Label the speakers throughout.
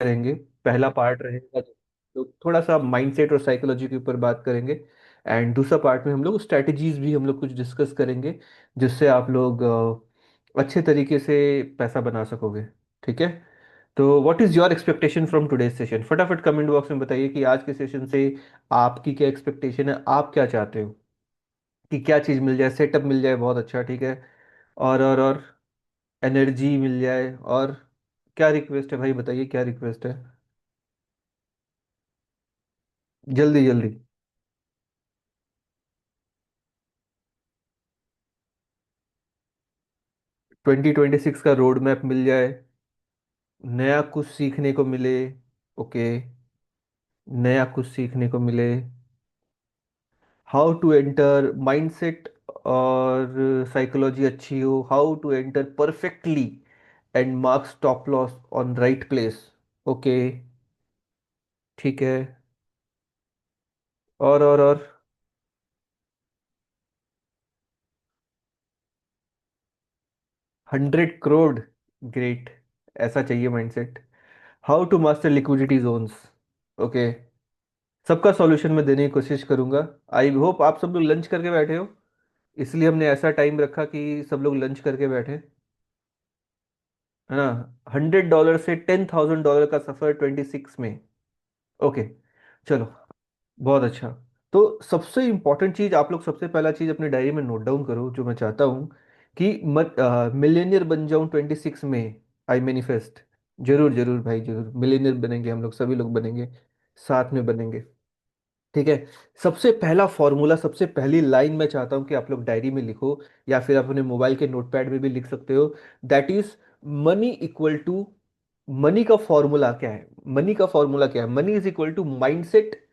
Speaker 1: करेंगे। पहला पार्ट रहेगा तो थोड़ा सा माइंडसेट और साइकोलॉजी के ऊपर बात करेंगे। एंड दूसरा पार्ट में हम लोग स्ट्रैटेजीज भी हम लोग कुछ डिस्कस करेंगे, जिससे आप लोग अच्छे तरीके से पैसा बना सकोगे। ठीक है। तो what is your expectation from today's session? फटाफट कमेंट बॉक्स में बताइए कि आज के सेशन से आपकी क्या एक्सपेक्टेशन है, आप क्या चाहते हो कि क्या चीज़ मिल जाए। सेटअप मिल जाए, बहुत अच्छा, ठीक है। और एनर्जी मिल जाए, और क्या रिक्वेस्ट है भाई, बताइए क्या रिक्वेस्ट है। जल्दी जल्दी। 2026 का रोड मैप मिल जाए, नया कुछ सीखने को मिले। ओके। नया कुछ सीखने को मिले। हाउ टू एंटर माइंडसेट और साइकोलॉजी अच्छी हो, how to enter perfectly and mark stop loss on right place. Okay. ठीक है। और 100 करोड़। ग्रेट। ऐसा चाहिए mindset. How to master liquidity zones. Okay. सबका सॉल्यूशन मैं देने की कोशिश करूंगा। आई होप आप सब लोग लंच करके बैठे हो, इसलिए हमने ऐसा टाइम रखा कि सब लोग लंच करके बैठे, है ना। $100 से $10,000 का सफर 26 में। ओके। चलो। बहुत अच्छा। तो सबसे इंपॉर्टेंट चीज आप लोग, सबसे पहला चीज अपने डायरी में नोट डाउन करो, जो मैं चाहता हूँ कि मिलेनियर बन जाऊं 26 में। आई मैनिफेस्ट। जरूर जरूर भाई, जरूर मिलेनियर बनेंगे, हम लोग सभी लोग बनेंगे, साथ में बनेंगे। ठीक है। सबसे पहला फॉर्मूला, सबसे पहली लाइन मैं चाहता हूं कि आप लोग डायरी में लिखो, या फिर आप अपने मोबाइल के नोटपैड में भी लिख सकते हो। That is money equal to, money का फॉर्मूला क्या है? मनी का फॉर्मूला क्या है? Money is equal to mindset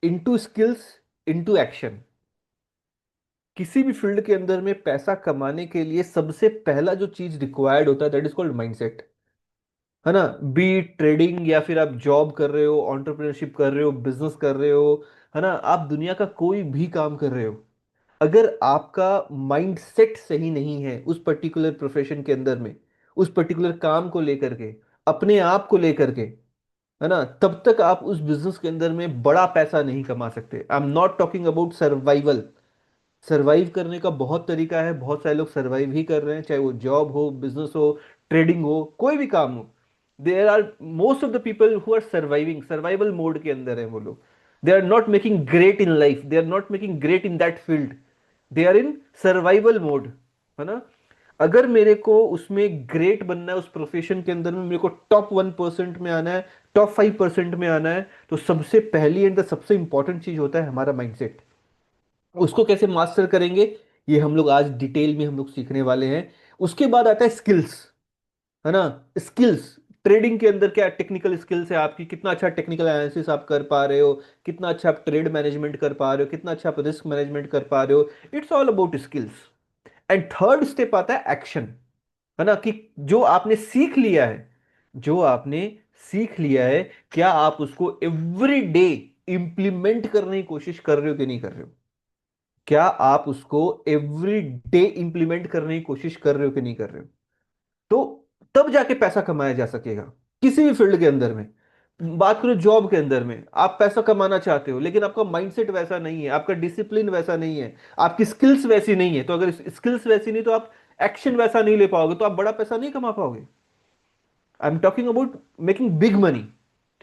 Speaker 1: into skills into action. किसी भी फील्ड के अंदर में पैसा कमाने के लिए सबसे पहला जो चीज रिक्वायर्ड होता है, दैट इज कॉल्ड माइंडसेट, है ना। बी ट्रेडिंग, या फिर आप जॉब कर रहे हो, एंटरप्रेन्योरशिप कर रहे हो, बिजनेस कर रहे हो, है ना, आप दुनिया का कोई भी काम कर रहे हो, अगर आपका माइंडसेट सही नहीं है उस पर्टिकुलर प्रोफेशन के अंदर में, उस पर्टिकुलर काम को लेकर के, अपने आप को लेकर के, है ना, तब तक आप उस बिजनेस के अंदर में बड़ा पैसा नहीं कमा सकते। I am not talking about survival. Survive करने का बहुत तरीका है, बहुत सारे लोग सरवाइव ही कर रहे हैं, चाहे वो जॉब हो, बिजनेस हो, ट्रेडिंग हो, कोई भी काम हो। There are most of the people who are surviving, survival mode के अंदर है वो लोग। They are not making great in life, they are not making great in that field, they are in survival mode, है ना। अगर मेरे को उसमें ग्रेट बनना है, उस प्रोफेशन के अंदर में मेरे को टॉप 1% में आना है, टॉप 5% में आना है, तो सबसे पहली एंड द सबसे इंपॉर्टेंट चीज होता है हमारा माइंडसेट। उसको कैसे मास्टर करेंगे, ये हम लोग आज डिटेल में हम लोग सीखने वाले हैं। उसके बाद आता है स्किल्स, है ना। स्किल्स, ट्रेडिंग के अंदर क्या टेक्निकल स्किल्स है आपकी, कितना अच्छा टेक्निकल एनालिसिस आप कर पा रहे हो, कितना अच्छा आप ट्रेड मैनेजमेंट कर पा रहे हो, कितना अच्छा आप रिस्क मैनेजमेंट कर पा रहे हो। It's all about skills. And third step आता है एक्शन, है ना, कि जो आपने सीख लिया है, जो आपने सीख लिया है, क्या आप उसको एवरी डे इंप्लीमेंट करने की कोशिश कर रहे हो कि नहीं कर रहे हो? क्या आप उसको एवरी डे इंप्लीमेंट करने की कोशिश कर रहे हो कि नहीं कर रहे हो? तो तब जाके पैसा कमाया जा सकेगा किसी भी फील्ड के अंदर में। बात करो जॉब के अंदर में, आप पैसा कमाना चाहते हो, लेकिन आपका माइंडसेट वैसा नहीं है, आपका डिसिप्लिन वैसा नहीं है, आपकी स्किल्स वैसी नहीं है, तो अगर स्किल्स वैसी नहीं तो आप एक्शन वैसा नहीं ले पाओगे, तो आप बड़ा पैसा नहीं कमा पाओगे। आई am talking about making big money.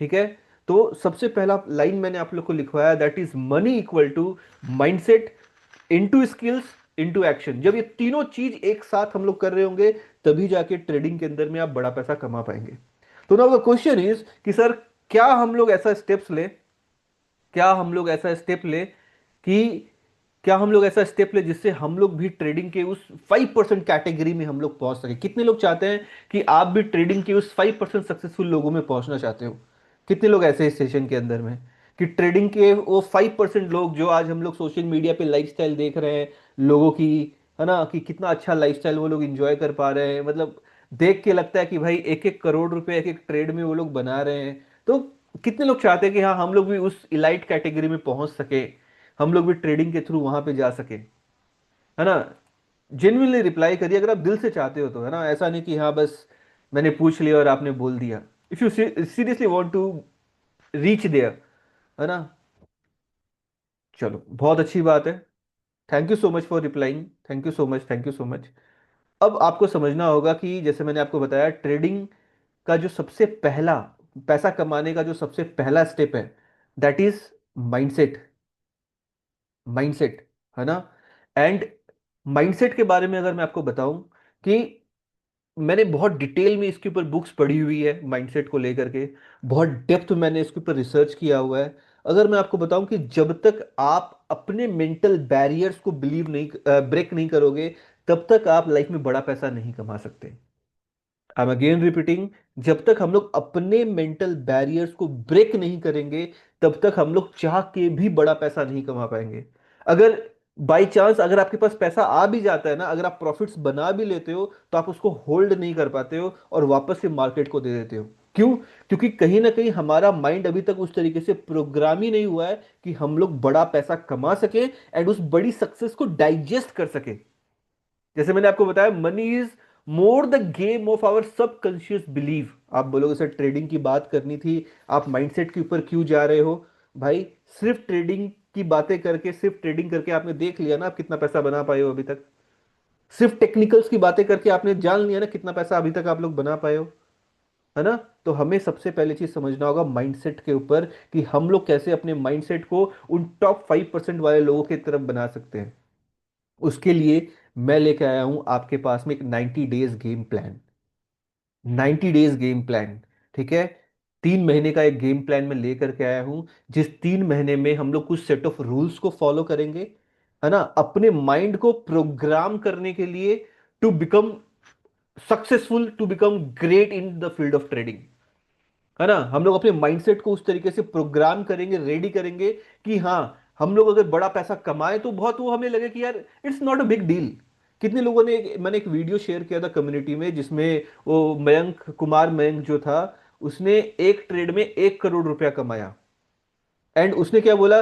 Speaker 1: ठीक है। तो सबसे पहला लाइन मैंने आप लोग को लिखवाया, that is money equal to mindset into skills into action. जब ये तीनों चीज एक साथ हम लोग कर रहे होंगे, तभी जाके ट्रेडिंग के अंदर में आप बड़ा पैसा कमा पाएंगे। तो नाउ द क्वेश्चन इज कि सर, क्या हम लोग ऐसा स्टेप्स ले, क्या हम लोग ऐसा स्टेप ले कि क्या हम लोग ऐसा स्टेप ले जिससे हम लोग भी ट्रेडिंग के उस 5% कैटेगरी में हम लोग पहुंच सके? कितने लोग चाहते हैं कि आप भी ट्रेडिंग के उस 5% सक्सेसफुल लोगों में पहुंचना चाहते हो? कितने लोग ऐसे इस सेशन के अंदर में कि ट्रेडिंग के वो 5% लोग, जो आज हम लोग सोशल मीडिया पे लाइफस्टाइल देख रहे हैं लोगों की, है ना, कि कितना अच्छा लाइफस्टाइल वो लोग इंजॉय कर पा रहे हैं, मतलब देख के लगता है कि भाई 1-1 करोड़ रुपए एक एक ट्रेड में वो लोग बना रहे हैं। तो कितने लोग चाहते हैं कि हाँ, हम लोग भी उस इलाइट कैटेगरी में पहुंच सके, हम लोग भी ट्रेडिंग के थ्रू वहां पे जा सके, है ना। जेन्युइनली रिप्लाई करिए अगर आप दिल से चाहते हो तो, है ना। ऐसा नहीं कि हाँ बस मैंने पूछ लिया और आपने बोल दिया। If you seriously want to reach there, है ना। चलो बहुत अच्छी बात है। Thank you so much for replying, thank you so much, thank you so much. अब आपको समझना होगा कि जैसे मैंने आपको बताया, ट्रेडिंग का जो सबसे पहला, पैसा कमाने का जो सबसे पहला स्टेप है, दैट इज माइंडसेट। माइंडसेट, है ना। एंड माइंडसेट के बारे में अगर मैं आपको बताऊं कि मैंने बहुत डिटेल में इसके ऊपर बुक्स पढ़ी हुई है माइंडसेट को लेकर के, बहुत डेप्थ मैंने इसके ऊपर रिसर्च किया हुआ है। अगर मैं आपको बताऊं कि जब तक आप अपने मेंटल बैरियर्स को बिलीव नहीं, ब्रेक नहीं करोगे, तब तक आप लाइफ में बड़ा पैसा नहीं कमा सकते। आई एम अगेन रिपीटिंग, जब तक हम लोग अपने मेंटल बैरियर्स को ब्रेक नहीं करेंगे, तब तक हम लोग चाह के भी बड़ा पैसा नहीं कमा पाएंगे। अगर बाई चांस अगर आपके पास पैसा आ भी जाता है ना, अगर आप प्रॉफिट्स बना भी लेते हो, तो आप उसको होल्ड नहीं कर पाते हो और वापस से मार्केट को दे देते हो। क्यों? क्योंकि कहीं ना कहीं हमारा माइंड अभी तक उस तरीके से प्रोग्राम ही नहीं हुआ है कि हम लोग बड़ा पैसा कमा सके एंड उस बड़ी सक्सेस को डाइजेस्ट कर सके। जैसे मैंने आपको बताया, money is more the game of our subconscious believe. आप बोलोगे सर ट्रेडिंग की बात करनी थी, आप माइंडसेट के ऊपर क्यों जा रहे हो? भाई सिर्फ ट्रेडिंग की बातें करके, सिर्फ ट्रेडिंग करके आपने देख लिया ना आप कितना पैसा बना पाए हो अभी तक। सिर्फ टेक्निकल्स की बातें करके आपने जान लिया ना कितना पैसा अभी तक आप लोग बना पाए हो, है ना। तो हमें सबसे पहले चीज समझना होगा माइंडसेट के ऊपर, कि हम लोग कैसे अपने माइंडसेट को उन टॉप 5% वाले लोगों की तरफ बना सकते हैं। उसके लिए मैं लेके आया हूं आपके पास में एक 90 days game plan. 90 days game plan, ठीक है। 3 महीने का एक गेम प्लान मैं लेकर के आया हूं, जिस 3 महीने में हम लोग कुछ सेट ऑफ रूल्स को फॉलो करेंगे, है ना, अपने माइंड को प्रोग्राम करने के लिए, to become successful, to become great in the field of trading, है ना। हम लोग अपने माइंडसेट को उस तरीके से प्रोग्राम करेंगे, रेडी करेंगे कि हाँ, हम लोग अगर बड़ा पैसा कमाए तो बहुत वो हमें लगे कि यार it's not a big deal. कितने लोगों ने, मैंने एक वीडियो शेयर किया था कम्युनिटी में, जिसमें वो मयंक कुमार, मयंक जो था, उसने एक ट्रेड में 1 करोड़ रुपया कमाया। एंड उसने क्या बोला,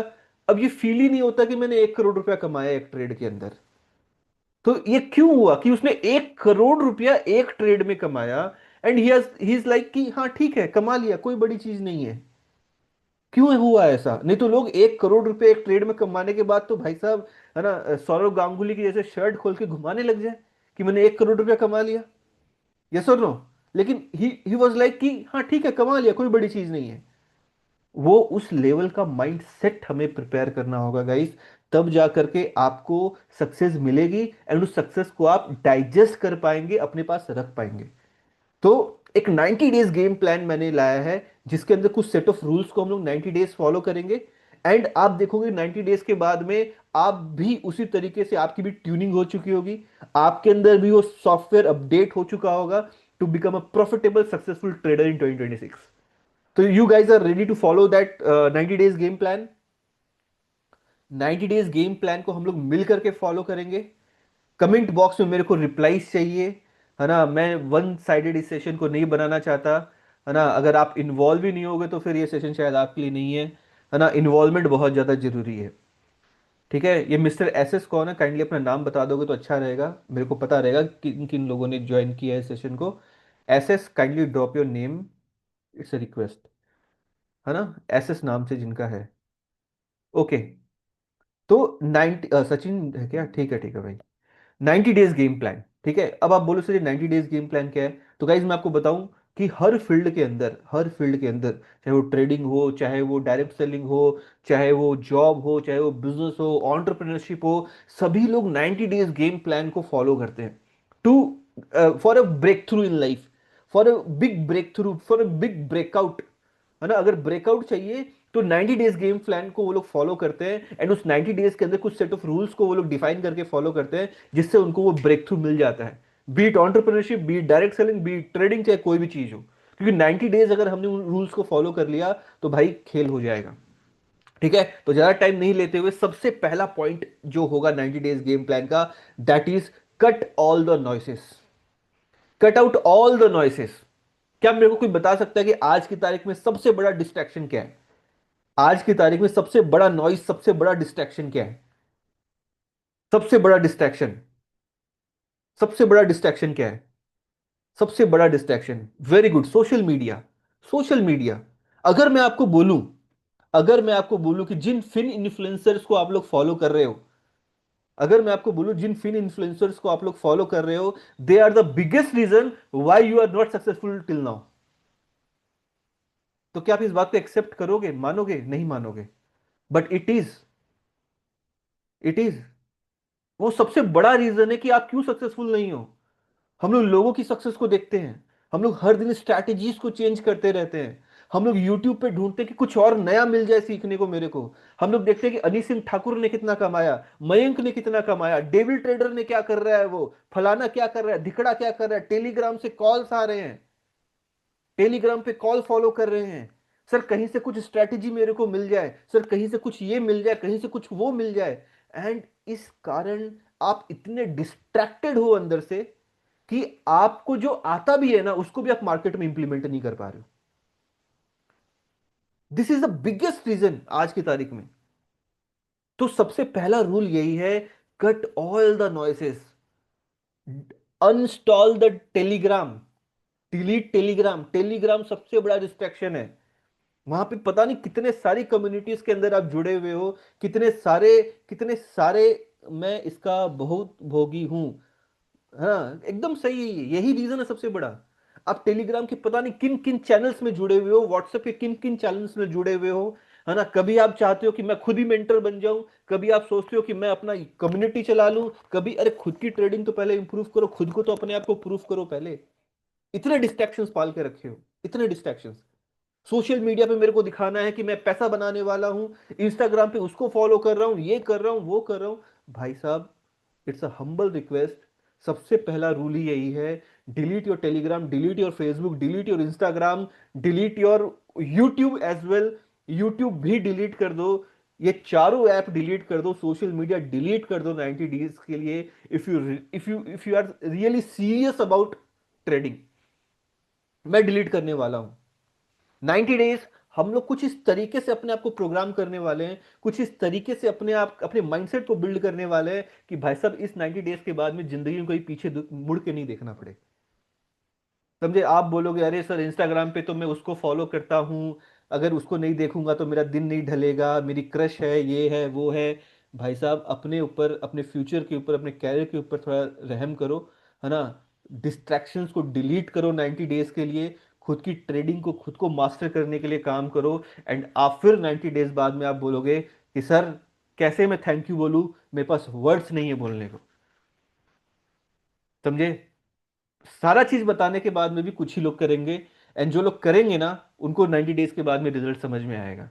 Speaker 1: अब ये फील ही नहीं होता कि मैंने 1 करोड़ रुपया कमाया एक ट्रेड के अंदर। तो ये क्यों हुआ कि उसने 1 करोड़ रुपया एक ट्रेड में कमाया? एंड ही इज लाइक कि हाँ ठीक है, कमा लिया, कोई बड़ी चीज नहीं है। क्यों हुआ ऐसा? नहीं तो लोग 1 करोड़ रुपए एक ट्रेड में कमाने के बाद तो भाई साहब, है ना, सौरव गांगुली की जैसे शर्ट खोल के घुमाने लग जाए कि मैंने 1 करोड़ रुपया कमा लिया। यस और नो? लेकिन ही वॉज लाइक कि हाँ ठीक है, कमा लिया, कोई बड़ी चीज नहीं है। वो उस लेवल का माइंड सेट हमें प्रिपेयर करना होगा गाइस, तब जा करके आपको सक्सेस मिलेगी एंड उस सक्सेस को आप डाइजेस्ट कर पाएंगे, अपने पास रख पाएंगे। तो एक 90 डेज गेम प्लान मैंने लाया है, जिसके अंदर कुछ सेट ऑफ रूल्स को हम लोग 90 डेज फॉलो करेंगे। एंड आप देखोगे 90 डेज के बाद में आप भी उसी तरीके से, आपकी भी ट्यूनिंग हो चुकी होगी, आपके अंदर भी वो सॉफ्टवेयर अपडेट हो चुका होगा, to become a profitable successful trader in 2026। तो you guys are ready to follow that 90 days game plan? 90 days game plan को हम लोग मिल करके फॉलो करेंगे। कमेंट बॉक्स में मेरे को रिप्लाईज चाहिए, है ना। मैं वन साइडेड इस सेशन को नहीं बनाना चाहता, है ना। अगर आप इन्वॉल्व ही नहीं होगे तो फिर ये सेशन शायद आपके लिए नहीं है ना। इन्वॉल्वमेंट बहुत ज़्यादा जरूरी है, ठीक है। ये मिस्टर एस एस कौन है? काइंडली अपना नाम बता दोगे तो अच्छा रहेगा, मेरे को पता रहेगा किन किन लोगों ने ज्वाइन किया है सेशन को। S S, kindly drop your name, it's a request, है ना। एस एस नाम से जिनका है, ओके। तो 90, सचिन है क्या? ठीक है, ठीक है भाई। 90 डेज गेम प्लान, ठीक है। अब आप बोलो सर 90 डेज गेम प्लान क्या है? तो गाइज मैं आपको बताऊं कि हर फील्ड के अंदर, हर फील्ड के अंदर, चाहे वो ट्रेडिंग हो, चाहे वो डायरेक्ट सेलिंग हो, चाहे वो जॉब हो, चाहे वो बिजनेस हो, एंटरप्रेन्योरशिप हो, सभी लोग 90 डेज गेम प्लान को फॉलो करते हैं, to, for a break through in life, for a big break through, for a big breakout, है ना। अगर ब्रेकआउट चाहिए तो 90 डेज गेम प्लान को वो लोग फॉलो करते हैं, एंड उस 90 डेज के अंदर कुछ सेट ऑफ रूल्स को वो लोग डिफाइन करके फॉलो करते हैं, जिससे उनको वो ब्रेक थ्रू मिल जाता है। Be it entrepreneurship, be it direct selling, be it trading, चाहे कोई भी चीज हो। क्योंकि 90 डेज अगर हमने उन रूल्स को फॉलो कर लिया तो भाई खेल हो जाएगा, ठीक है। तो ज्यादा टाइम नहीं लेते हुए सबसे पहला पॉइंट जो होगा 90 डेज गेम प्लान का, that is cut all the noises. Cut out all the noises. क्या मेरे को कोई बता सकता है कि आज की तारीख में सबसे बड़ा डिस्ट्रैक्शन क्या है? आज की तारीख में सबसे बड़ा नॉइस, सबसे बड़ा डिस्ट्रैक्शन क्या है? सबसे बड़ा डिस्ट्रैक्शन, सबसे बड़ा डिस्ट्रैक्शन क्या है? सबसे बड़ा distraction, very good, social media. Social media. अगर मैं आपको बोलूं अगर मैं आपको बोलूं कि जिन फिन इन्फ्लुएंसर्स को आप लोग फॉलो कर रहे हो, अगर मैं आपको बोलूं जिन फिन इन्फ्लुएंसर्स को आप लोग फॉलो कर रहे हो, they are the biggest reason why you are not successful till now, तो क्या आप इस बात को एक्सेप्ट करोगे, मानोगे? नहीं मानोगे। बट इट इज वो सबसे बड़ा रीजन है कि आप क्यों सक्सेसफुल नहीं हो। हम लोग लोगों की सक्सेस को देखते हैं, हम लोग हर दिन स्ट्रैटेजीज को चेंज करते रहते हैं, हम लोग यूट्यूब पे ढूंढते हैं कि कुछ और नया मिल जाए सीखने को मेरे को। हम लोग देखते हैं कि अनी सिंह ठाकुर ने कितना कमाया, मयंक ने कितना कमाया, डेविड ट्रेडर ने क्या कर रहा है, वो फलाना क्या कर रहा है, धिकड़ा क्या कर रहा है, टेलीग्राम से कॉल्स आ रहे हैं, टेलीग्राम पे कॉल फॉलो कर रहे हैं। सर कहीं से कुछ स्ट्रैटेजी मेरे को मिल जाए, सर कहीं से कुछ ये मिल जाए, कहीं से कुछ वो मिल जाए। एंड इस कारण आप इतने डिस्ट्रैक्टेड हो अंदर से कि आपको जो आता भी है ना उसको भी आप मार्केट में इंप्लीमेंट नहीं कर पा रहे हो। This is the biggest reason आज की तारीख में। तो सबसे पहला रूल यही है, cut all the noises, uninstall the Telegram, delete Telegram. Telegram सबसे बड़ा डिस्ट्रैक्शन है। वहां पे पता नहीं कितने सारी कम्युनिटीज के अंदर आप जुड़े हुए हो, कितने सारे मैं इसका बहुत भोगी हूं। हाँ एकदम सही है, यही रीजन है सबसे बड़ा। आप टेलीग्राम के पता नहीं किन किन चैनल्स में जुड़े हुए हो, व्हाट्सएप के किन किन चैनल्स में जुड़े हुए हो, है ना। कभी आप चाहते हो कि मैं खुद ही मेंटर बन जाऊं, कभी आप सोचते हो कि मैं अपना कम्युनिटी चला लूं, कभी अरे खुद की ट्रेडिंग तो पहले इंप्रूव करो, खुद को तो अपने आप को प्रूफ करो पहले। इतने डिस्ट्रैक्शंस पाल के रखे हो, इतने डिस्ट्रैक्शंस। सोशल मीडिया पे मेरे को दिखाना है कि मैं पैसा बनाने वाला हूं, इंस्टाग्राम पे उसको फॉलो कर रहा हूं, ये कर रहा हूं, वो कर रहा हूं। भाई साहब, इट्स अ हम्बल रिक्वेस्ट, सबसे पहला रूल ही यही है, delete your Telegram, delete your Facebook, delete your Instagram, delete your YouTube as well. YouTube भी डिलीट कर दो, ये चारों ऐप डिलीट कर दो, सोशल मीडिया डिलीट कर दो 90 डेज के लिए। If you are really serious about trading, मैं डिलीट करने वाला हूं 90 डेज। हम लोग कुछ इस तरीके से अपने आप को प्रोग्राम करने वाले हैं, कुछ इस तरीके से अपने माइंडसेट को बिल्ड करने वाले हैं कि भाई साहब इस 90 डेज के बाद में जिंदगी में कोई पीछे मुड़ के नहीं देखना पड़े। समझे? आप बोलोगे अरे सर इंस्टाग्राम पे तो मैं उसको फॉलो करता हूँ, अगर उसको नहीं देखूंगा तो मेरा दिन नहीं ढलेगा, मेरी क्रश है, ये है वो है। भाई साहब अपने ऊपर, अपने फ्यूचर के ऊपर, अपने कैरियर के ऊपर थोड़ा रहम करो, है ना। डिस्ट्रैक्शंस को डिलीट करो 90 डेज के लिए, खुद की ट्रेडिंग को खुद को मास्टर करने के लिए काम करो। एंड आप फिर 90 डेज बाद में आप बोलोगे कि सर कैसे मैं थैंक यू बोलूँ, मेरे पास वर्ड्स नहीं है बोलने को। समझे? सारा चीज बताने के बाद में भी कुछ ही लोग करेंगे, एंड जो लोग करेंगे ना उनको 90 डेज के बाद में रिजल्ट समझ में आएगा।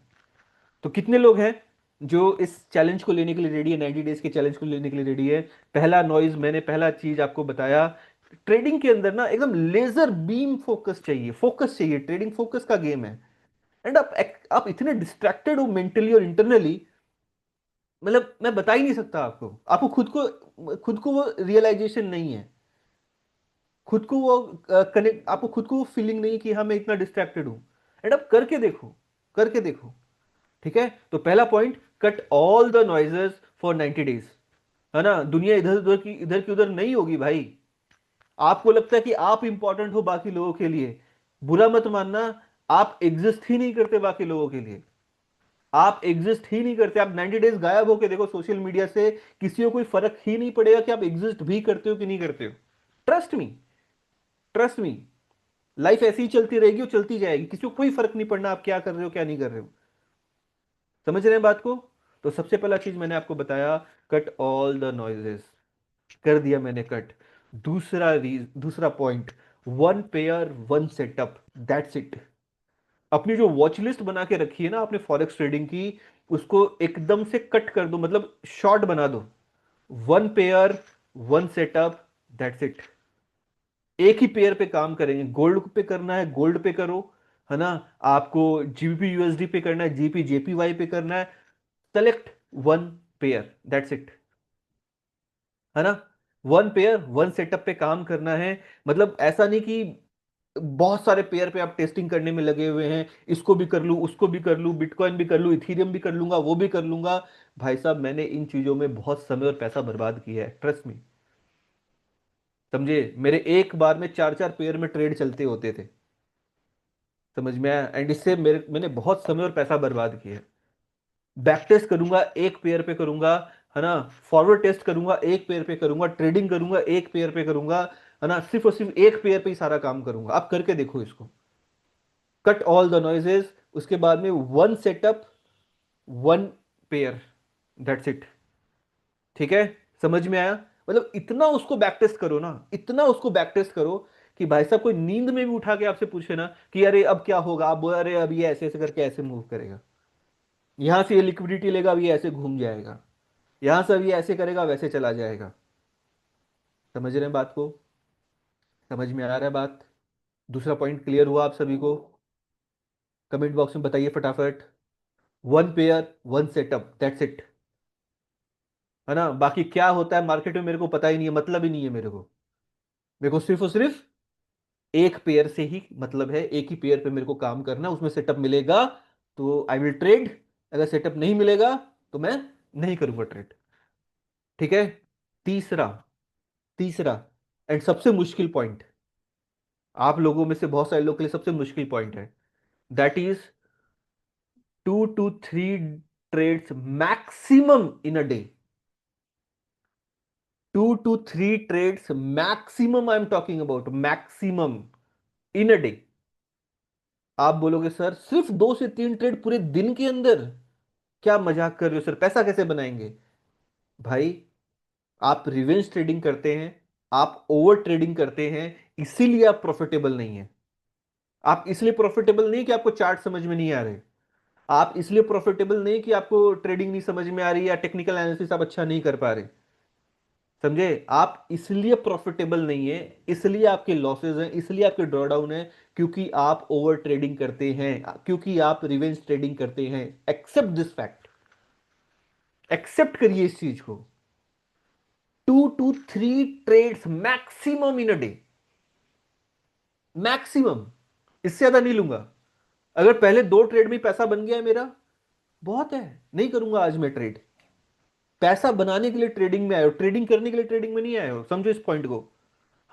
Speaker 1: तो कितने लोग हैं जो इस चैलेंज को लेने के लिए रेडी है, 90 डेज के चैलेंज को लेने के लिए रेडी है? पहला नॉइज, मैंने पहला चीज आपको बताया, ट्रेडिंग के अंदर ना एकदम लेजर बीम फोकस चाहिए, फोकस चाहिए, ट्रेडिंग फोकस का गेम है। एंड आप इतने डिस्ट्रैक्टेड हो मेंटली और इंटरनली, मतलब मैं बता ही नहीं सकता आपको, आपको खुद को वो रियलाइजेशन नहीं है, खुद को वो कनेक्ट, आपको खुद को वो फीलिंग नहीं कि हाँ मैं इतना डिस्ट्रैक्टेड हूं। एंड अब करके देखो, करके देखो। ठीक है, तो पहला point, cut all the noises for 90 days, है ना। दुनिया इधर की उधर नहीं होगी भाई। आपको लगता है कि आप इंपॉर्टेंट हो बाकी लोगों के लिए, बुरा मत मानना, आप एग्जिस्ट ही नहीं करते बाकी लोगों के लिए, आप एग्जिस्ट ही नहीं करते। आप 90 डेज गायब होके देखो सोशल मीडिया से, किसी को कोई फर्क ही नहीं पड़ेगा कि आप एग्जिस्ट भी करते हो कि नहीं करते हो। Trust me, trust me, life ऐसी ही चलती रहेगी और चलती जाएगी, किसी को कोई फर्क नहीं पड़ना आप क्या कर रहे हो क्या नहीं कर रहे हो। समझ रहे हैं बात को? तो सबसे पहला चीज मैंने आपको बताया, कट ऑल द नॉइजेस, कर दिया मैंने कट। दूसरा point, one pair one setup, that's it. अपनी जो वॉच लिस्ट बना के रखी है ना आपने फॉरेक्स ट्रेडिंग की, उसको एकदम से कट कर दो, मतलब शॉर्ट बना दो। One pair, one setup, that's it. एक ही पेयर पे काम करेंगे, गोल्ड पे करना है गोल्ड पे करो, है ना। आपको जीबीपी यूएसडी पे करना है जीपी जेपीवाई पे करना है, select one pair, that's it, है ना। वन पेयर वन सेटअप पे काम करना है। मतलब ऐसा नहीं कि बहुत सारे पेयर पे आप टेस्टिंग करने में लगे हुए हैं, इसको भी कर लूं उसको भी कर लूं, बिटकॉइन भी कर लूं, इथीरियम भी कर लूंगा, वो भी कर लूंगा। भाई साहब मैंने इन चीजों में बहुत समय और पैसा बर्बाद किया है, ट्रस्ट मी। समझे? मेरे एक बार में चार चार पेयर में ट्रेड चलते होते थे। समझ में आया? एंड इससे मैंने बहुत समय और पैसा बर्बाद किया है। बैक टेस्ट करूंगा एक पेयर पे करूंगा, है ना, फॉरवर्ड टेस्ट करूंगा एक पेयर पे करूंगा, ट्रेडिंग करूंगा एक पेयर पे करूंगा, है ना, सिर्फ और सिर्फ एक पेयर पे ही सारा काम करूंगा। आप करके देखो इसको। कट ऑल द नॉइजेस, उसके बाद में one setup, one pair, that's it. ठीक है, समझ में आया? मतलब इतना उसको बैक टेस्ट करो ना, इतना उसको बैक टेस्ट करो कि भाई साहब कोई नींद में भी उठा के आपसे पूछे ना कि अरे अब क्या होगा, आप बोले अरे अब ये ऐसे ऐसे करके ऐसे मूव करेगा, यहां से ये लिक्विडिटी लेगा, अब ये ऐसे घूम जाएगा, यहां से अब ये ऐसे करेगा वैसे चला जाएगा। समझ रहे हैं बात को? समझ में आ रहा है बात? दूसरा पॉइंट क्लियर हुआ आप सभी को? कमेंट बॉक्स में बताइए फटाफट। One pair, one setup, that's it. है ना, बाकी क्या होता है मार्केट में मेरे को पता ही नहीं है, मतलब ही नहीं है मेरे को। मेरे को सिर्फ और सिर्फ एक पेयर से ही मतलब है, एक ही पेयर पे मेरे को काम करना है, उसमें सेटअप मिलेगा तो आई विल ट्रेड, अगर सेटअप नहीं मिलेगा तो मैं नहीं करूंगा ट्रेड। ठीक है। तीसरा, तीसरा एंड सबसे मुश्किल पॉइंट, आप लोगों में से बहुत सारे लोग के लिए सबसे मुश्किल पॉइंट है, that is 2 to 3 trades maximum in a day. 2 to 3 trades maximum, I am talking about maximum in a day. आप बोलोगे सर सिर्फ 2 से 3 ट्रेड पूरे दिन के अंदर? क्या मजाक कर रहे हो सर, पैसा कैसे बनाएंगे? भाई, आप रिवेंज ट्रेडिंग करते हैं, आप ओवर ट्रेडिंग करते हैं, इसीलिए आप प्रॉफिटेबल नहीं है। आप इसलिए प्रॉफिटेबल नहीं कि आपको चार्ट समझ में नहीं आ रहे, आप इसलिए प्रॉफिटेबल नहीं कि आपको ट्रेडिंग नहीं समझ में आ रही, या टेक्निकल एनालिसिस आप अच्छा नहीं कर पा रहे। समझे? आप इसलिए प्रॉफिटेबल नहीं है, इसलिए आपके लॉसेस हैं, इसलिए आपके ड्रॉडाउन है, क्योंकि आप ओवर ट्रेडिंग करते हैं, क्योंकि आप रिवेंज ट्रेडिंग करते हैं। एक्सेप्ट दिस फैक्ट, एक्सेप्ट करिए इस चीज को। 2 to 3 trades maximum in a day, maximum, इससे ज्यादा नहीं लूंगा। अगर पहले 2 ट्रेड में पैसा बन गया है मेरा, बहुत है, नहीं करूंगा आज मैं ट्रेड। पैसा बनाने के लिए ट्रेडिंग में आए हो, ट्रेडिंग करने के लिए ट्रेडिंग में नहीं आए हो, समझो इस पॉइंट को।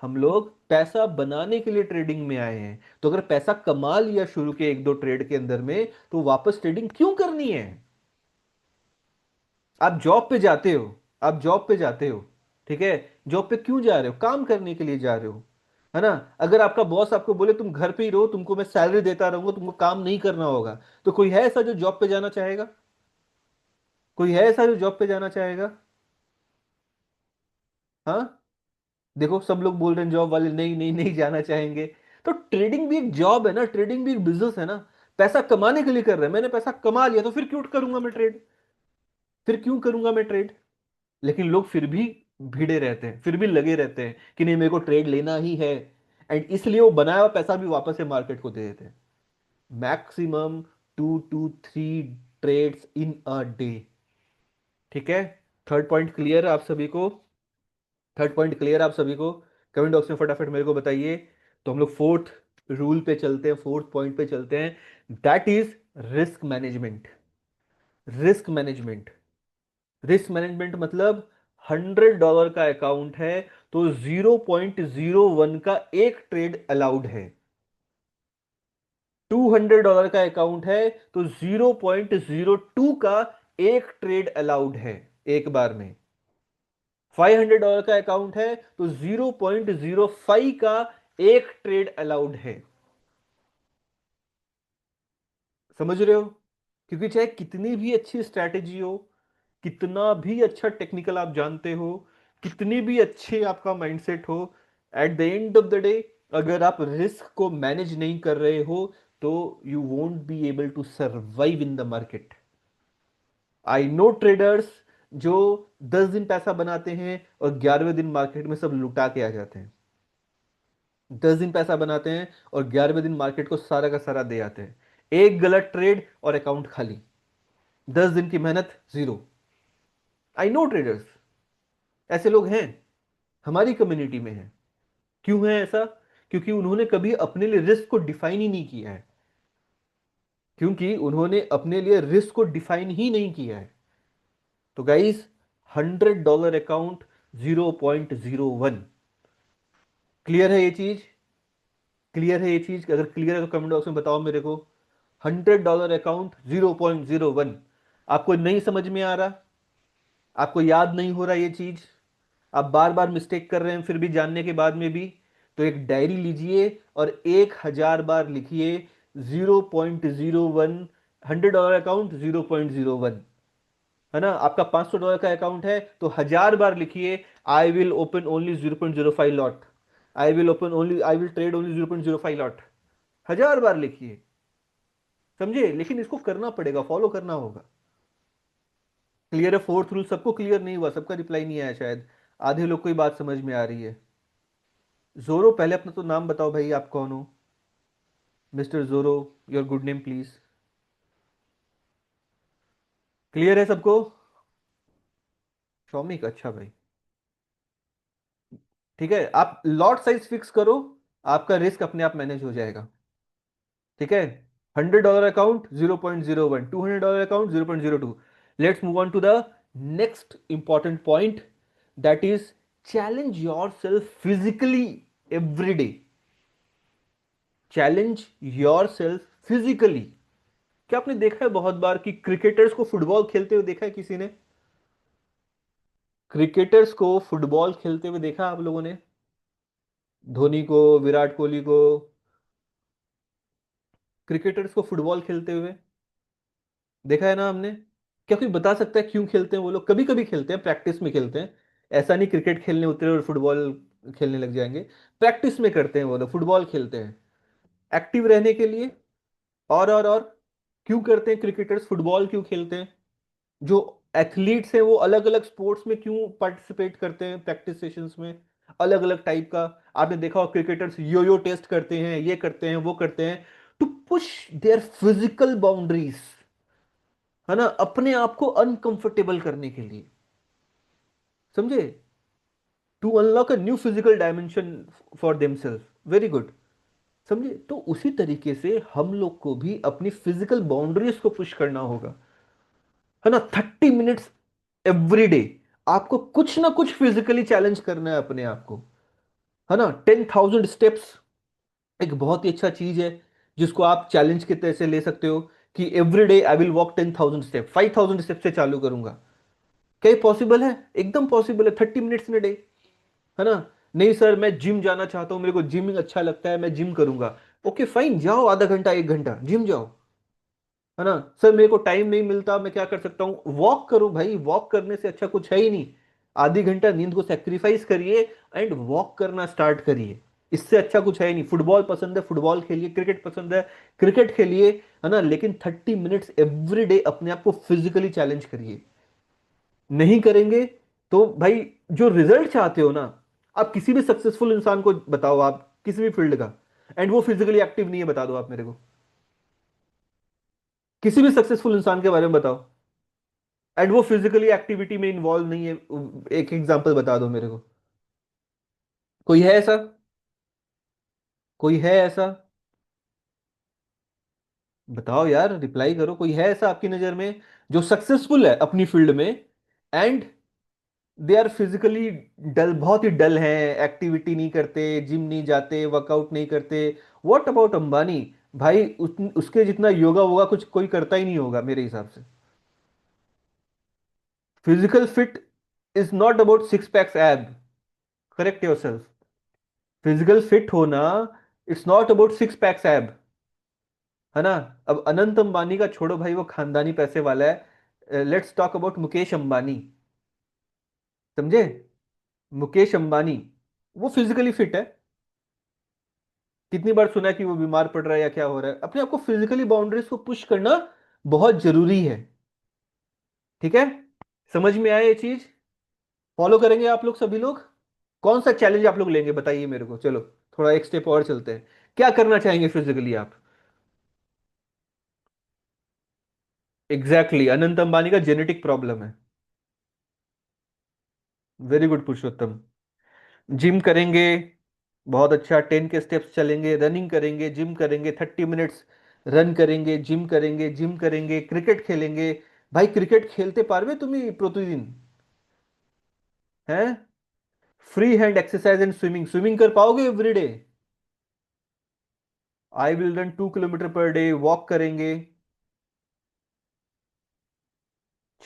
Speaker 1: हम लोग पैसा बनाने के लिए ट्रेडिंग में आए हैं, तो अगर पैसा कमा लिया शुरू के 1 2 ट्रेड के अंदर में, तो वापस ट्रेडिंग क्यों करनी है? आप जॉब पे जाते हो, आप जॉब पे जाते हो, ठीक है, जॉब पे क्यों जा रहे हो? काम करने के लिए जा रहे हो, है ना। अगर आपका बॉस आपको बोले तुम घर पे ही रहो, तुमको मैं सैलरी देता रहूंगा, तुमको काम नहीं करना होगा, तो कोई है ऐसा जो जॉब पे जाना चाहेगा? कोई है ऐसा जो जॉब पे जाना चाहेगा? हाँ, देखो सब लोग बोल रहे हैं जॉब वाले नहीं नहीं नहीं जाना चाहेंगे। तो ट्रेडिंग भी एक जॉब है ना, ट्रेडिंग भी एक बिजनेस है ना। पैसा कमाने के लिए कर रहे हैं, मैंने पैसा कमा लिया तो फिर क्यों करूंगा मैं ट्रेड? फिर क्यों करूंगा मैं ट्रेड? लेकिन लोग फिर भी भिड़े रहते हैं, फिर भी लगे रहते हैं कि नहीं मेरे को ट्रेड लेना ही है, एंड इसलिए वो बनाया हुआ पैसा भी वापस से मार्केट को दे देते हैं। Maximum 2 to 3 trades in a day. ठीक है। थर्ड पॉइंट क्लियर है आप सभी को? थर्ड पॉइंट क्लियर आप सभी को? कमेंट बॉक्स में फटाफट मेरे को बताइए। तो हम लोग फोर्थ रूल पे चलते हैं, फोर्थ पॉइंट पे चलते हैं, that is risk management. Risk management, risk management मतलब $100 का अकाउंट है तो 0.01 का एक ट्रेड अलाउड है। $200 का अकाउंट है तो 0.02 का एक ट्रेड अलाउड है एक बार में। $500 का अकाउंट है तो 0.05 का एक ट्रेड अलाउड है। समझ रहे हो? क्योंकि चाहे कितनी भी अच्छी स्ट्रैटेजी हो, कितना भी अच्छा टेक्निकल आप जानते हो, कितनी भी अच्छे आपका माइंडसेट हो, at the end of the day अगर आप रिस्क को मैनेज नहीं कर रहे हो, तो you won't be able to survive in the market. I know traders जो 10 दिन पैसा बनाते हैं और 11वें दिन मार्केट में सब लुटा के आ जाते हैं। 10 दिन पैसा बनाते हैं और 11वें दिन मार्केट को सारा का सारा दे आते हैं। एक गलत ट्रेड और अकाउंट खाली, 10 दिन की मेहनत जीरो। आई नो ट्रेडर्स, ऐसे लोग हैं, हमारी कम्युनिटी में हैं। क्यों है ऐसा? क्योंकि उन्होंने कभी अपने लिए रिस्क को डिफाइन ही नहीं किया है, क्योंकि उन्होंने अपने लिए रिस्क को डिफाइन ही नहीं किया है। तो गाइस, $100 अकाउंट, 0.01, क्लियर है ये चीज? क्लियर है ये चीज? अगर क्लियर है तो कमेंट बॉक्स में बताओ मेरे को। $100 अकाउंट 0.01। आपको नहीं समझ में आ रहा? आपको याद नहीं हो रहा ये चीज? आप बार बार मिस्टेक कर रहे हैं फिर भी, जानने के बाद में भी। तो एक डायरी लीजिए और 1,000 बार लिखिए 0.01। $100 अकाउंट 0.01, है ना? आपका $500 का अकाउंट है तो 1,000 बार लिखिए I will open only 0.05 lot. I will trade only 0.05 lot. 1,000 बार लिखिए। समझे? लेकिन इसको करना पड़ेगा, फॉलो करना होगा। क्लियर है? फोर्थ रूल सबको क्लियर नहीं हुआ? सबका रिप्लाई नहीं आया शायद। आधे लोग को ही बात समझ में आ रही है। जोरो, पहले अपना तो नाम बताओ भाई, आप कौन हो? मिस्टर जोरो, your good name please. Clear है सबको? शौमिक, अच्छा भाई। ठीक है, आप लॉट साइज फिक्स करो, आपका रिस्क अपने आप मैनेज हो जाएगा। ठीक है। $100 account 0.01, $200 account 0.02। Let's move on to the next important point, that is challenge yourself physically every day. Challenge yourself physically. क्या आपने देखा है बहुत बार कि क्रिकेटर्स को फुटबॉल खेलते हुए देखा है किसी ने? क्रिकेटर्स को फुटबॉल खेलते हुए देखा आप लोगों ने? धोनी को, विराट कोहली को, क्रिकेटर्स को फुटबॉल खेलते हुए देखा है ना हमने? क्या कोई बता सकता है क्यों खेलते हैं वो लोग? कभी कभी खेलते हैं, प्रैक्टिस में खेलते हैं। ऐसा नहीं क्रिकेट खेलने उतरे और फुटबॉल खेलने लग जाएंगे। प्रैक्टिस में करते हैं वो लोग, फुटबॉल खेलते हैं एक्टिव रहने के लिए। और क्यों करते हैं क्रिकेटर्स फुटबॉल क्यों खेलते हैं? जो एथलीट्स हैं वो अलग अलग स्पोर्ट्स में क्यों पार्टिसिपेट करते हैं प्रैक्टिस सेशंस में? अलग अलग टाइप का। आपने देखा हो क्रिकेटर्स यो यो टेस्ट करते हैं, ये करते हैं, वो करते हैं, to push their physical boundaries, है ना, अपने आप को अनकंफर्टेबल करने के लिए। समझे? To unlock a new physical dimension for themselves. Very good. समझे? तो उसी तरीके से हम लोग को भी अपनी फिजिकल बाउंड्रीज को पुश करना होगा, है ना? 30 मिनट्स एवरी डे आपको कुछ ना कुछ फिजिकली चैलेंज करना है अपने आप को, है ना? 10,000 स्टेप्स एक बहुत ही अच्छा चीज है, जिसको आप चैलेंज के तरह से ले सकते हो कि every day I will walk 10,000 step, 5,000 step से चालू करूंगा। क्या ये पॉसिबल है? एकदम पॉसिबल है, 30 मिनट्स इन डे, है ना? नहीं सर, मैं जिम जाना चाहता हूं, मेरे को जिमिंग अच्छा लगता है, मैं जिम करूंगा। ओके फाइन, जाओ, आधा घंटा 1 घंटा जिम जाओ, है ना? सर मेरे को टाइम नहीं मिलता, मैं क्या कर सकता हूँ? वॉक करो भाई, वॉक करने से अच्छा कुछ है ही नहीं। आधी घंटा नींद को सेक्रीफाइस करिए एंड वॉक करना स्टार्ट करिए। इससे अच्छा कुछ है ही नहीं। फुटबॉल पसंद है, फुटबॉल खेलिए। क्रिकेट पसंद है, क्रिकेट खेलिए, है ना? लेकिन 30 मिनट्स एवरी डे अपने आप को फिजिकली चैलेंज करिए। नहीं करेंगे तो भाई, जो रिजल्ट चाहते हो ना, आप किसी भी सक्सेसफुल इंसान को बताओ, आप किसी भी फील्ड का, एंड वो फिजिकली एक्टिव नहीं है, बता दो आप मेरे को। किसी भी सक्सेसफुल इंसान के बारे में बताओ एंड वो फिजिकली एक्टिविटी में इन्वॉल्व नहीं है। एक एग्जांपल बता दो मेरे को। कोई है ऐसा? कोई है ऐसा? बताओ यार, रिप्लाई करो। कोई है ऐसा आपकी नजर में जो सक्सेसफुल है अपनी फील्ड में एंड दे आर फिजिकली डल, बहुत ही डल हैं, एक्टिविटी नहीं करते, जिम नहीं जाते, वर्कआउट नहीं करते? What about Ambani? भाई उसके जितना योगा वोगा कुछ कोई करता ही नहीं होगा मेरे हिसाब से। Physical fit is not about six packs ab. Correct your self. Physical fit होना, it's not about six packs ab, है ना? अब अनंत अंबानी का छोड़ो भाई, वो खानदानी पैसे वाला है। Let's talk about Mukesh Ambani. समझे? मुकेश अंबानी वो फिजिकली फिट है। कितनी बार सुना है कि वो बीमार पड़ रहा है या क्या हो रहा है? अपने आप को फिजिकली बाउंड्रीज को पुश करना बहुत जरूरी है। ठीक है? समझ में आया ये चीज? फॉलो करेंगे आप लोग सभी लोग? कौन सा चैलेंज आप लोग लेंगे बताइए मेरे को। चलो थोड़ा एक स्टेप और चलते हैं। क्या करना चाहेंगे फिजिकली आप? एग्जैक्टली, अनंत अंबानी का जेनेटिक प्रॉब्लम है। वेरी गुड पुरुषोत्तम। जिम करेंगे, बहुत अच्छा। 10 के स्टेप्स चलेंगे, रनिंग करेंगे, जिम करेंगे, 30 मिनट्स रन करेंगे, जिम करेंगे, जिम करेंगे, क्रिकेट खेलेंगे। भाई क्रिकेट खेलते पारवे तुम्ही प्रतिदिन? हैं? Free hand exercise and swimming, swimming कर पाओगे everyday? I will run 2 kilometre per day, walk करेंगे।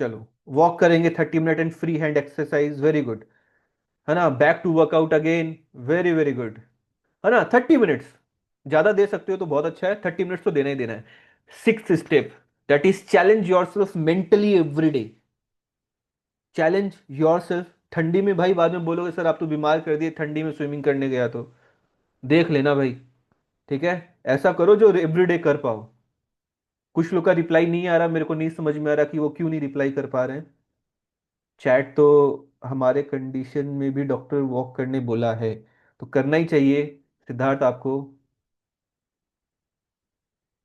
Speaker 1: चलो, वॉक करेंगे 30 minute and free hand exercise, very good. है ना, back to workout again, very very good. है ना, 30 मिनट्स, ज्यादा दे सकते हो तो बहुत अच्छा है, 30 मिनट्स तो देना ही देना है। Six step, that is challenge your self mentally every day. Challenge your self. ठंडी में भाई बाद में बोलोगे सर आप तो बीमार कर दिए ठंडी में स्विमिंग करने गया तो, देख लेना भाई। ठीक है, ऐसा करो जो एवरी डे कर पाओ। कुछ लोग का रिप्लाई नहीं आ रहा, मेरे को नहीं समझ में आ रहा कि वो क्यों नहीं रिप्लाई कर पा रहे हैं। चैट तो, हमारे कंडीशन में भी डॉक्टर वॉक करने बोला है, तो करना ही चाहिए सिद्धार्थ आपको।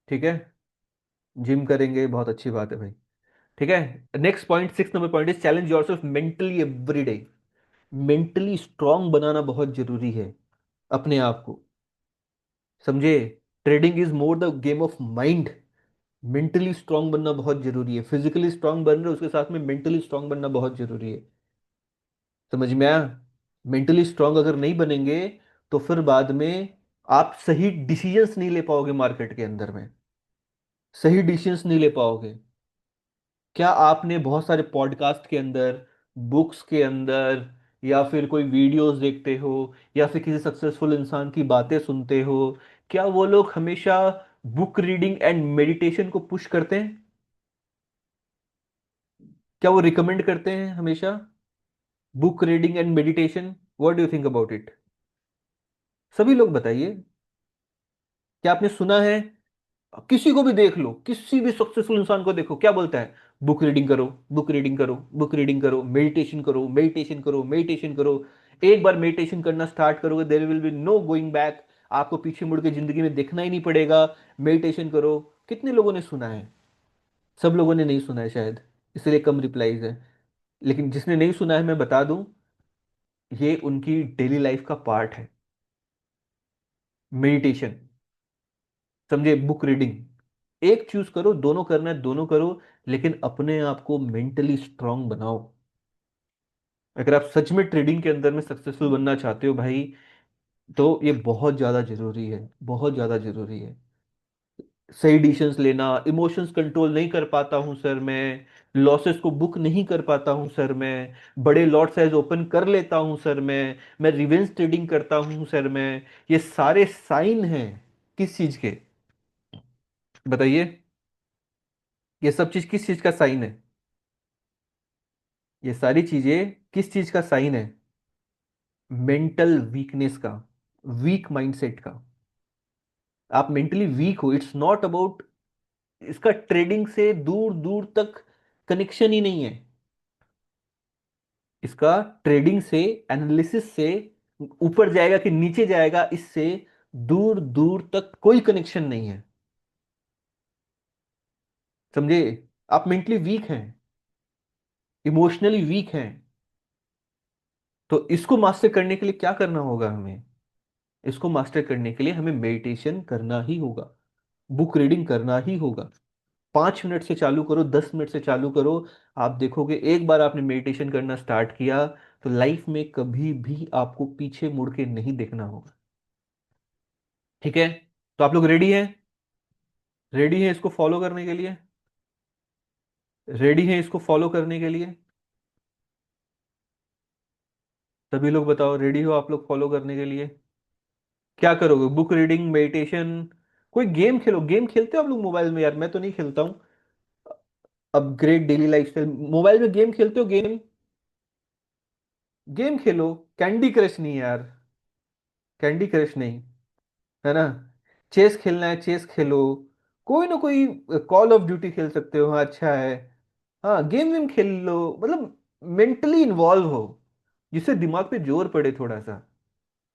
Speaker 1: ठीक है, जिम करेंगे, बहुत अच्छी बात है भाई। ठीक है, next point, 6 number point is challenge yourself mentally every day. Mentally strong बनाना बहुत जरूरी है अपने आप को, समझे। Trading is more the game of mind. Mentally strong बनना बहुत जरूरी है, फिजिकली स्ट्रांग बन रहे हो उसके साथ में मेंटली स्ट्रांग बनना बहुत जरूरी है। समझ में आया। मेंटली स्ट्रांग अगर नहीं बनेंगे तो फिर बाद में आप सही डिसीजंस नहीं ले पाओगे मार्केट के अंदर में, सही डिसीजंस नहीं ले पाओगे। क्या आपने बहुत सारे पॉडकास्ट के अंदर, बुक्स के अंदर, या फिर कोई वीडियोस देखते हो, या फिर किसी सक्सेसफुल इंसान की बातें सुनते हो, क्या वो लोग हमेशा बुक रीडिंग एंड मेडिटेशन को पुश करते हैं? क्या वो रिकमेंड करते हैं हमेशा book reading and meditation? What do you think about it? सभी लोग बताइए, क्या आपने सुना है? किसी को भी देख लो, किसी भी सक्सेसफुल इंसान को देखो, क्या बोलता है? बुक रीडिंग करो, बुक रीडिंग करो, बुक रीडिंग करो, मेडिटेशन करो, मेडिटेशन करो, मेडिटेशन करो। एक बार मेडिटेशन करना स्टार्ट करोगे there will be no going back. आपको पीछे मुड़ के जिंदगी में देखना ही नहीं पड़ेगा। मेडिटेशन करो। कितने लोगों ने सुना है? सब लोगों ने नहीं सुना है शायद, इसलिए कम रिप्लाईज है। लेकिन जिसने नहीं सुना है मैं बता दूं, ये उनकी डेली लाइफ का पार्ट है, मेडिटेशन। समझे, बुक रीडिंग। एक चूज करो, दोनों करना है दोनों करो, लेकिन अपने आप को मेंटली स्ट्रांग बनाओ। अगर आप सच में ट्रेडिंग के अंदर में सक्सेसफुल बनना चाहते हो भाई, तो ये बहुत ज्यादा जरूरी है, बहुत ज्यादा जरूरी है। सही डिसीजंस लेना, इमोशंस कंट्रोल नहीं कर पाता हूं सर मैं, लॉसेस को बुक नहीं कर पाता हूं सर मैं, बड़े लॉट साइज ओपन कर लेता हूं सर मैं रिवेंज ट्रेडिंग करता हूं सर मैं, ये सारे साइन हैं किस चीज के? बताइए, ये सब चीज किस चीज का साइन है? ये सारी चीजें किस चीज का साइन है? मेंटल वीकनेस का, वीक माइंडसेट का। आप मेंटली वीक हो, इट्स नॉट अबाउट, इसका ट्रेडिंग से दूर दूर तक कनेक्शन ही नहीं है। इसका ट्रेडिंग से, एनालिसिस से ऊपर जाएगा कि नीचे जाएगा, इससे दूर दूर तक कोई कनेक्शन नहीं है। समझे। आप मेंटली वीक हैं, इमोशनली वीक हैं, तो इसको मास्टर करने के लिए क्या करना होगा हमें? इसको मास्टर करने के लिए हमें मेडिटेशन करना ही होगा, बुक रीडिंग करना ही होगा। 5 मिनट से चालू करो, 10 मिनट से चालू करो। आप देखोगे एक बार आपने मेडिटेशन करना स्टार्ट किया तो लाइफ में कभी भी आपको पीछे मुड़ के नहीं देखना होगा। ठीक है, तो आप लोग रेडी हैं? रेडी हैं इसको फॉलो करने के लिए? रेडी हैं इसको फॉलो करने के लिए? सभी लोग बताओ, रेडी हो आप लोग फॉलो करने के लिए? क्या करोगे, बुक रीडिंग, मेडिटेशन? कोई गेम खेलो, गेम खेलते हो आप लोग मोबाइल में? यार मैं तो नहीं खेलता हूँ। अपग्रेड डेली लाइफस्टाइल, मोबाइल में गेम खेलते हो? गेम, गेम खेलो। कैंडी क्रश नहीं यार, कैंडी क्रश नहीं, है ना। चेस खेलना है, चेस खेलो। कोई ना कोई, कॉल ऑफ ड्यूटी खेल सकते हो, हाँ अच्छा है। हाँ, गेम वेम खेल लो, मतलब मेंटली इन्वॉल्व हो, जिससे दिमाग पे जोर पड़े थोड़ा सा।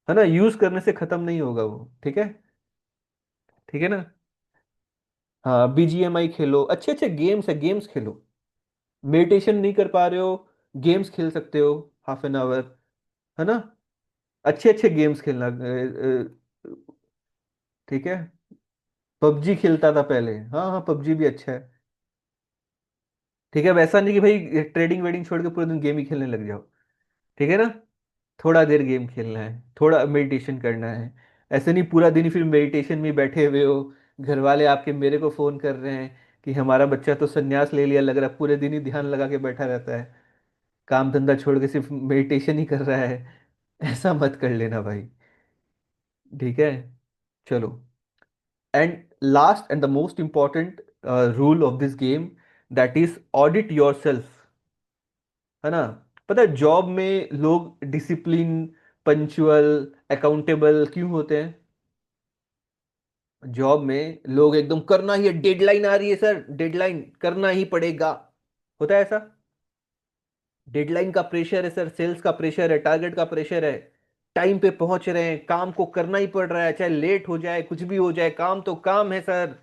Speaker 1: है ना, यूज करने से खत्म नहीं होगा वो, ठीक है। ठीक है ना। हाँ, बीजीएमआई खेलो, अच्छे अच्छे गेम्स है, गेम्स खेलो। मेडिटेशन नहीं कर पा रहे हो, गेम्स खेल सकते हो, हाफ एन आवर। है ना, अच्छे अच्छे गेम्स खेलना। ठीक है, पबजी खेलता था पहले, हाँ हाँ पबजी भी अच्छा है। ठीक है, वैसा नहीं कि भाई ट्रेडिंग वेडिंग छोड़ के पूरे दिन गेम ही खेलने लग जाओ। ठीक है ना, थोड़ा देर गेम खेलना है, थोड़ा मेडिटेशन करना है। ऐसे नहीं पूरा दिन फिर मेडिटेशन में बैठे हुए हो, घर वाले आपके मेरे को फोन कर रहे हैं कि हमारा बच्चा तो संन्यास ले लिया, लग रहा है पूरे दिन ही ध्यान लगा के बैठा रहता है, काम धंधा छोड़ के सिर्फ मेडिटेशन ही कर रहा है। ऐसा मत कर लेना भाई। ठीक है, चलो। And last and the most important rule of this game, that is audit your self. है ना? पता है जॉब में लोग डिसिप्लिन, पंचुअल, अकाउंटेबल क्यों होते हैं? जॉब में लोग एकदम करना ही है, डेडलाइन आ रही है सर, डेडलाइन करना ही पड़ेगा, होता है ऐसा। डेडलाइन का प्रेशर है सर, सेल्स का प्रेशर है, टारगेट का प्रेशर है, टाइम पे पहुंच रहे हैं, काम को करना ही पड़ रहा है, चाहे लेट हो जाए कुछ भी हो जाए, काम तो काम है सर।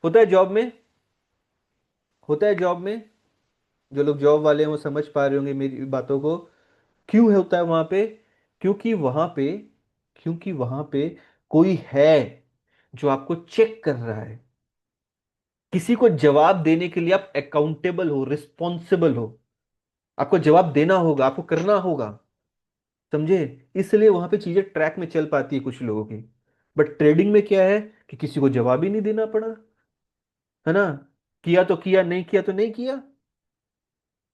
Speaker 1: होता है जॉब में, होता है जॉब में। जो लोग जॉब वाले हैं वो समझ पा रहे होंगे मेरी बातों को। क्यों होता है वहां पे? क्योंकि वहां पे क्योंकि वहां पे कोई है जो आपको चेक कर रहा है। किसी को जवाब देने के लिए आप अकाउंटेबल हो, रिस्पॉन्सिबल हो, आपको जवाब देना होगा, आपको करना होगा। समझे? इसलिए वहां पे चीजें ट्रैक में चल पाती है कुछ लोगों की। बट ट्रेडिंग में क्या है कि किसी को जवाब ही नहीं देना पड़ा। है ना? किया तो किया, नहीं किया तो नहीं किया,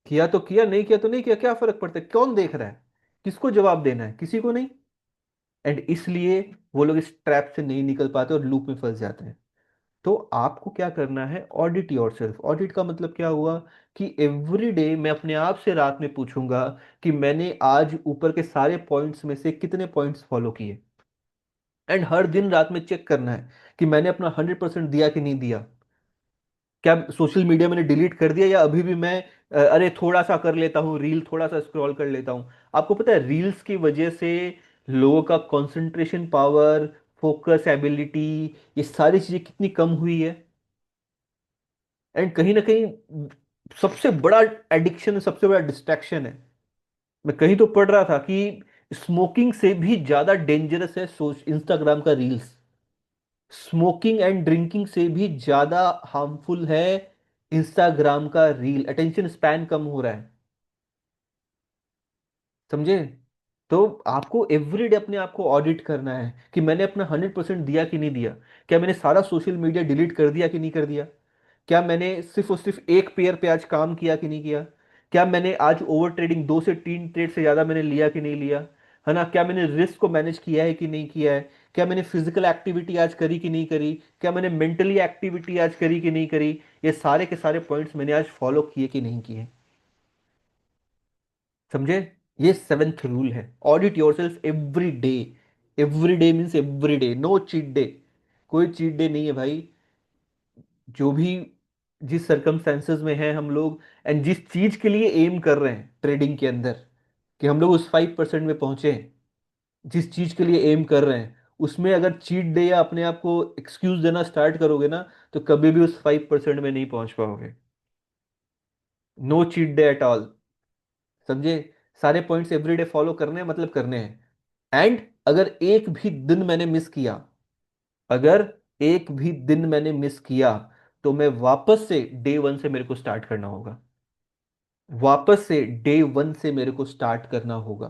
Speaker 1: किया तो किया, नहीं किया तो नहीं किया, क्या फर्क पड़ता है? कौन देख रहा है? किसको जवाब देना है? किसी को नहीं। एंड इसलिए वो लोग इस ट्रैप से नहीं निकल पाते और लूप में फंस जाते हैं। तो आपको क्या करना है? Audit yourself. ऑडिट का मतलब क्या हुआ कि एवरी डे मैं अपने आप से रात में पूछूंगा कि मैंने आज ऊपर के सारे पॉइंट्स में से कितने पॉइंट्स फॉलो किए। एंड हर दिन रात में चेक करना है कि मैंने अपना 100% दिया कि नहीं दिया। क्या सोशल मीडिया मैंने डिलीट कर दिया, या अभी भी मैं अरे थोड़ा सा कर लेता हूँ, रील थोड़ा सा स्क्रॉल कर लेता हूँ। आपको पता है रील्स की वजह से लोगों का कंसंट्रेशन पावर, फोकस एबिलिटी, ये सारी चीजें कितनी कम हुई है। एंड कहीं ना कहीं सबसे बड़ा एडिक्शन, सबसे बड़ा डिस्ट्रैक्शन है। मैं कहीं तो पढ़ रहा था कि स्मोकिंग से भी ज्यादा डेंजरस है सोच इंस्टाग्राम का रील्स। स्मोकिंग एंड ड्रिंकिंग से भी ज्यादा हार्मफुल है इंस्टाग्राम का रील। अटेंशन स्पैन कम हो रहा है। समझे? तो आपको एवरीडे अपने आप को ऑडिट करना है कि मैंने अपना 100% दिया कि नहीं दिया। क्या मैंने सारा सोशल मीडिया डिलीट कर दिया कि नहीं कर दिया? क्या मैंने सिर्फ और सिर्फ एक पेयर पे आज काम किया कि नहीं किया? क्या मैंने आज ओवर ट्रेडिंग 2 से 3 ट्रेड से ज्यादा मैंने लिया कि नहीं लिया? है ना? क्या मैंने रिस्क को मैनेज किया है कि नहीं किया है? क्या मैंने फिजिकल एक्टिविटी आज करी कि नहीं करी? क्या मैंने मेंटली एक्टिविटी आज करी कि नहीं करी? ये सारे के सारे पॉइंट्स मैंने आज फॉलो किए कि नहीं किए। समझे? ये सेवेंथ रूल है, audit yourself every day. Every day means every day, no cheat day. कोई चीट डे नहीं है भाई। जो भी जिस सर्कमस्टेंसेस में हैं हम लोग, एंड जिस चीज के लिए एम कर रहे हैं ट्रेडिंग के अंदर, कि हम लोग उस 5% में पहुंचे हैं, जिस चीज के लिए एम कर रहे हैं, उसमें अगर चीट डे या अपने आप को एक्सक्यूज देना स्टार्ट करोगे ना, तो कभी भी उस 5% में नहीं पहुंच पाओगे। No cheat day at all. समझे? सारे पॉइंट्स एवरीडे फॉलो करने हैं, मतलब करने हैं। एंड अगर एक भी दिन मैंने मिस किया, अगर एक भी दिन मैंने मिस किया, तो मैं वापस से डे वन से मेरे को स्टार्ट करना होगा। वापस से डे वन से मेरे को स्टार्ट करना होगा।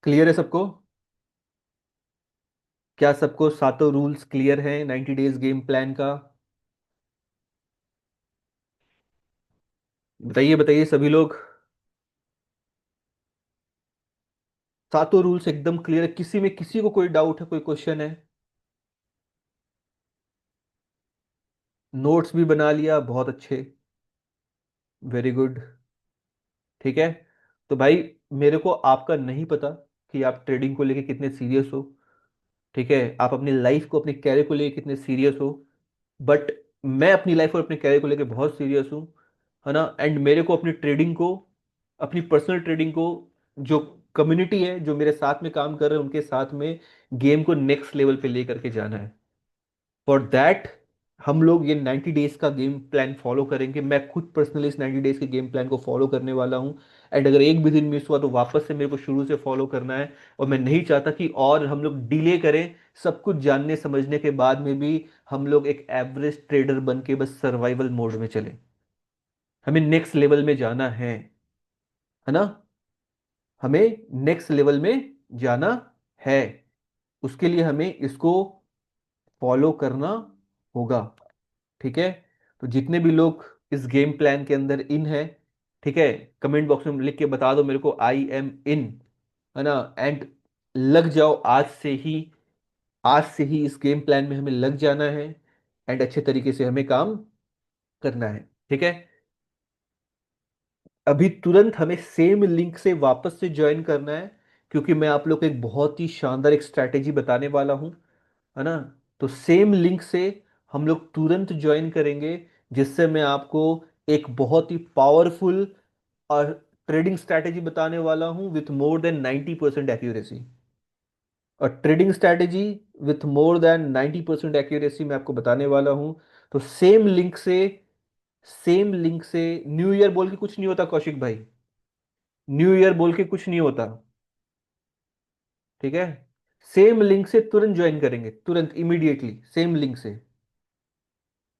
Speaker 1: क्लियर है सबको? क्या सबको सातों रूल्स क्लियर हैं 90 डेज गेम प्लान का? बताइए बताइए सभी लोग। सातों रूल्स एकदम क्लियर है? किसी में किसी को कोई डाउट है, कोई क्वेश्चन है? नोट्स भी बना लिया, बहुत अच्छे, वेरी गुड। ठीक है। तो भाई मेरे को आपका नहीं पता कि आप ट्रेडिंग को लेके कितने सीरियस हो। ठीक है, आप अपनी लाइफ को, अपने कैरियर को लेके कितने सीरियस हो। बट मैं अपनी लाइफ और अपने कैरियर को लेके बहुत सीरियस हूँ। है ना? एंड मेरे को अपनी ट्रेडिंग को, अपनी पर्सनल ट्रेडिंग को, जो कम्युनिटी है जो मेरे साथ में काम कर रहे हैं उनके साथ में गेम को नेक्स्ट लेवल पे लेकर के जाना है। फॉर दैट हम लोग ये 90 डेज का गेम प्लान फॉलो करेंगे। मैं खुद पर्सनली इस 90 डेज के गेम प्लान को फॉलो करने वाला हूँ। एंड अगर एक भी दिन मिस हुआ तो वापस से मेरे को शुरू से फॉलो करना है। और मैं नहीं चाहता कि और हम लोग डिले करें। सब कुछ जानने समझने के बाद में भी हम लोग एक एवरेज ट्रेडर बन के बस सर्वाइवल मोड में चले। हमें नेक्स्ट लेवल में जाना है ना? हमें नेक्स्ट लेवल में जाना है, उसके लिए हमें इसको फॉलो करना होगा। ठीक है। तो जितने भी लोग इस गेम प्लान के अंदर इन है, ठीक है, कमेंट बॉक्स में लिख के बता दो मेरे को आई एम इन, है ना। एंड लग जाओ आज से ही, आज से ही इस गेम प्लान में हमें लग जाना है। एंड अच्छे तरीके से हमें काम करना है। ठीक है। अभी तुरंत हमें सेम लिंक से वापस से ज्वाइन करना है, क्योंकि मैं आप लोग को एक बहुत ही शानदार एक स्ट्रैटेजी बताने वाला हूं, है ना। तो सेम लिंक से हम लोग तुरंत ज्वाइन करेंगे, जिससे मैं आपको एक बहुत ही पावरफुल और ट्रेडिंग स्ट्रैटेजी बताने वाला हूं विथ मोर देन 90% एक्यूरेसी। और trading strategy with more than 90% accuracy मैं आपको बताने वाला हूं। तो सेम लिंक से, सेम लिंक से, न्यू ईयर बोल के कुछ नहीं होता कौशिक भाई, न्यू ईयर बोल के कुछ नहीं होता। ठीक है। सेम लिंक से तुरंत ज्वाइन करेंगे, तुरंत इमीडिएटली सेम लिंक से।